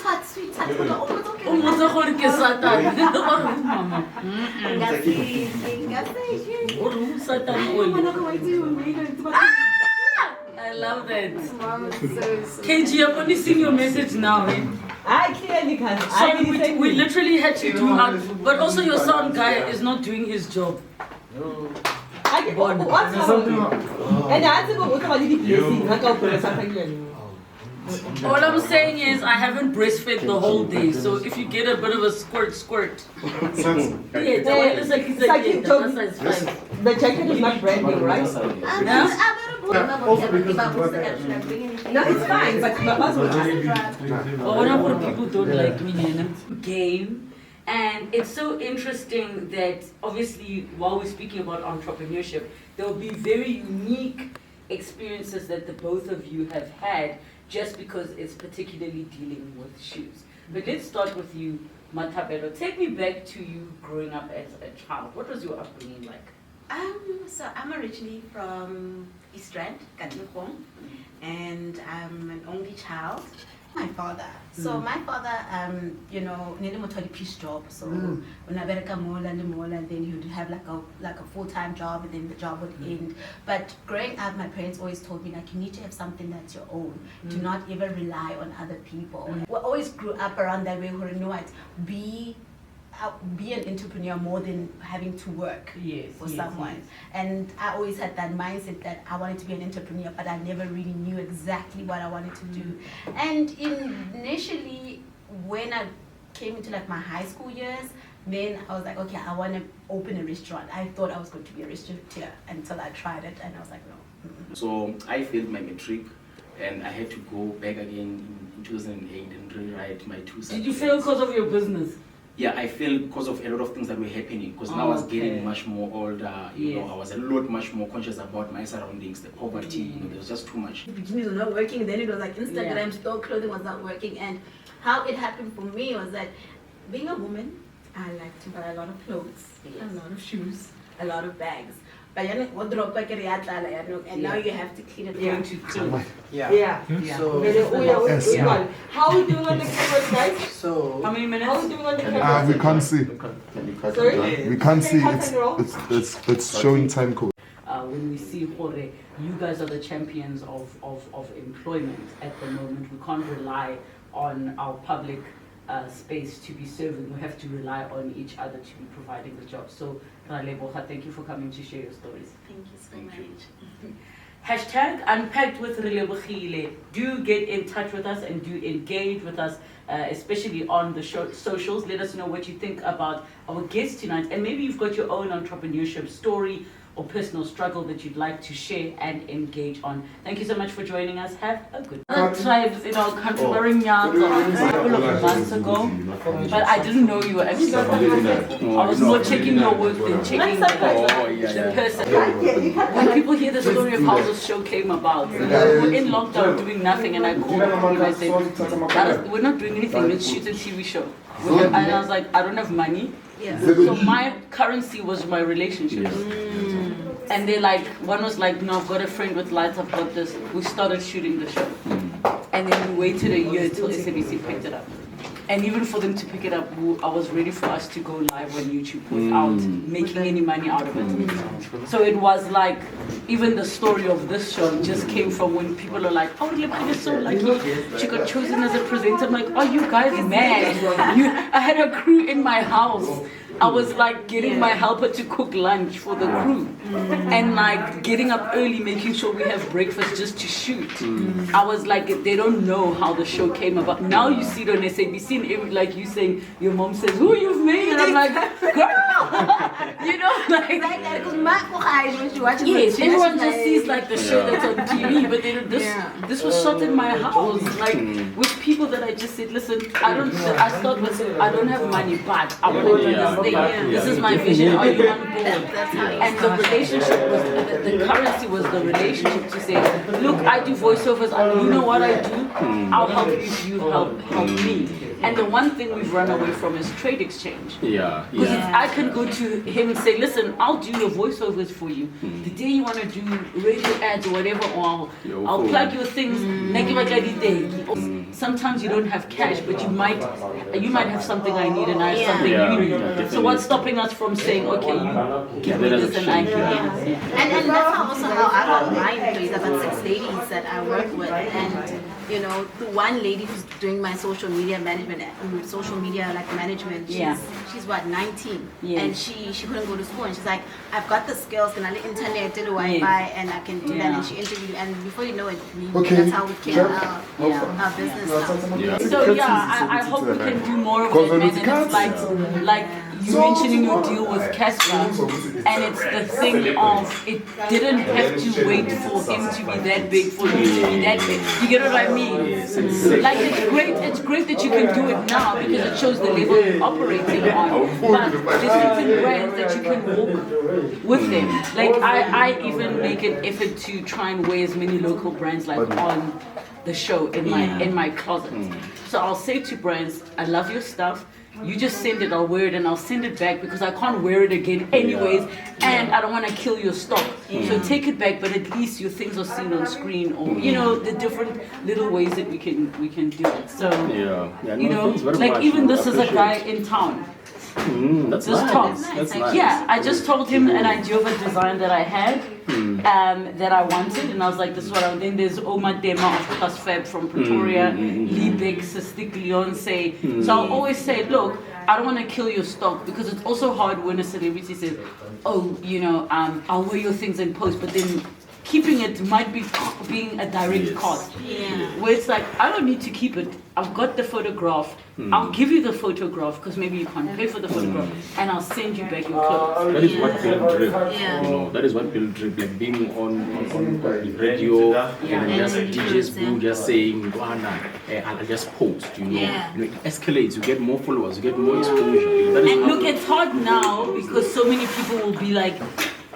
I love that. KG, I'm only seeing your message now. I clearly can't. Sorry, we literally had to do our, but also your sound guy is not doing his job. What's happening? And I think All I'm saying is I haven't breastfed the whole day, so if you get a bit of a squirt. Yeah, that's fine. The jacket is not brand new, right? Also because No, it's fine, but What people don't like me, game. And it's so interesting that obviously while we're speaking about entrepreneurship, there will be very unique experiences that the both of you have had just because it's particularly dealing with shoes. But let's start with you, Matabelo. Take me back to you growing up as a child. What was your upbringing like? So I'm originally from East Rand, Katlehong, and I'm an only child. My father. So my father, nearly a piece job. So when I work more and then he would have like a full-time job, and then the job would end. But growing up, my parents always told me like you need to have something that's your own. Do not ever rely on other people. We always grew up around that way. Where you know what, be an entrepreneur more than having to work for someone. And I always had that mindset that I wanted to be an entrepreneur, but I never really knew exactly what I wanted to do. And initially, when I came into like my high school years, then I was like, okay, I want to open a restaurant. I thought I was going to be a restaurateur until I tried it, and I was like, no. So I failed my matric, and I had to go back again in 2008 and rewrite my 2 subjects. Did you fail because of your business? Yeah, I failed because of a lot of things that were happening. Because now I was getting much more older. You know, I was a lot much more conscious about my surroundings, the poverty. You know, there was just too much. Bikinis were not working. Then it was like Instagram store clothing was not working. And how it happened for me was that being a woman, I like to buy a lot of clothes, a lot of shoes, a lot of bags. But and now you have to clean it down. So how are we doing on the camera, guys? So how many minutes? How are we doing on the camera? We can't see. Sorry? We can't see. It's showing time code. When we see Jorge, you guys are the champions of employment at the moment. We can't rely on our public space to be serving. We have to rely on each other to be providing the job. So Relebogile, thank you for coming to share your stories. Thank you so much. Hashtag Unpacked with Relebogile. Do get in touch with us and do engage with us, especially on the socials. Let us know what you think about our guest tonight. And maybe you've got your own entrepreneurship story or personal struggle that you'd like to share and engage on. Thank you so much for joining us. Have a good one. Tribes in our country were in Nyaka a couple of months ago, but I didn't know you were actually I was more checking your work than checking the person. When people hear the story of how the show came about, we were in lockdown doing nothing, and I called you and I said, we're not doing anything, let's shoot a TV show. And I was like, I don't have money. So my currency was my relationships. And they're like, one was like, no, I've got a friend with lights, I've got this. We started shooting the show. And then we waited a year till SABC picked it up. And even for them to pick it up, I was ready for us to go live on YouTube without making any money out of it. So it was like, even the story of this show just came from when people are like, oh, Relebogile is so lucky. She got chosen as a presenter. I'm like, are you guys mad? I had a crew in my house. I was like getting my helper to cook lunch for the crew and like getting up early, making sure we have breakfast just to shoot. I was like, they don't know how the show came about. Now you see it on SABC and every, like you saying, your mom says, who you've made? And I'm like, girl, you know, like, yes, everyone just sees like the show that's on TV, but this was shot in my house, like with people that I just said, listen, I start with, I don't have money, but I want to do this thing. This is my vision. Are you on board? And the relationship was the currency was the relationship to say, look, I do voiceovers. You know what I do? I'll help you if you help me. And the one thing we've run away from is trade exchange. Because I can go to him and say, listen, I'll do your voiceovers for you. The day you want to do radio ads or whatever, or I'll plug your things. sometimes you don't have cash, but you might have something I need and I have something you need. So what's stopping us from saying, okay, you give me this and I give you this? And that's also how I got my employees. I got 6 ladies that I work with, and you know, the one lady who's doing my social media management, management. She's what, 19, and she couldn't go to school, and she's like, I've got the skills, and I internet, did Wi-Fi, and I can do that. And she interviewed, and before you know it, that's how we came out our business now. So I hope we can do more of it, and it's like you mentioning your deal with Casper, and it's the thing of it didn't have to wait for him to be that big for you to be that big. You get what I mean? Like it's great that you can do it now because it shows the level you're operating on. But there's different brands that you can walk with them. Like I even make an effort to try and wear as many local brands like on the show in my closet. So I'll say to brands, I love your stuff. You just send it, I'll wear it, and I'll send it back because I can't wear it again anyways, and I don't want to kill your stock. So take it back, but at least your things are seen on screen, or you know, the different little ways that we can do it. So you know, like even this is a guy in town. That's this nice. top. That's nice. Yeah, I just told him an idea of a design that I had, that I wanted, and I was like, this is what I want. Then there's Oma Dema of Plus Fab from Pretoria, Liebig, Sistik, Leonce. So I'll always say, look, I don't want to kill your stock because it's also hard when a celebrity says, oh, you know, I'll wear your things in post, but then keeping it might be being a direct cost. Where it's like, I don't need to keep it. I've got the photograph. I'll give you the photograph because maybe you can't pay for the photograph, and I'll send you back your clothes. That is what build drip. You know, that is what build drip. Like being on the radio, and then just DJs boo just saying, I'll just post. You know, it escalates. You get more followers. You get more exposure. That is and look, it's hard now because so many people will be like,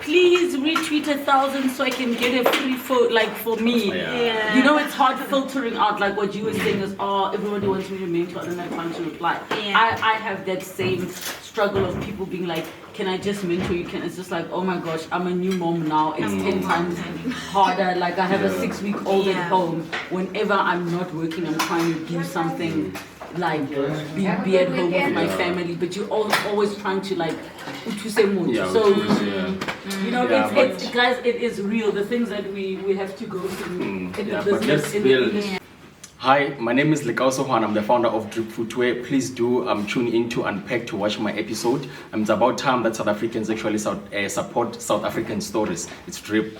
please retweet 1,000 so I can get a free photo, like for me. You know, it's hard filtering out, like what you were saying is, everybody wants me to mentor, I don't have time to reply. I have that same struggle of people being like, can I just mentor you? It's just like, oh my gosh, I'm a new mom now. It's 10 times harder. Like I have a 6-week-old at home. Whenever I'm not working, I'm trying to do something like be at home with my family, but you're always trying to like so you know, it's guys, it is real, the things that we have to go through in the business, in the industry. Hi, my name is Lekao Sohan. I'm the founder of Drip Footwear. Please do tune into Unpacked to watch my episode. It's about time that South Africans actually support South African stories. It's Drip.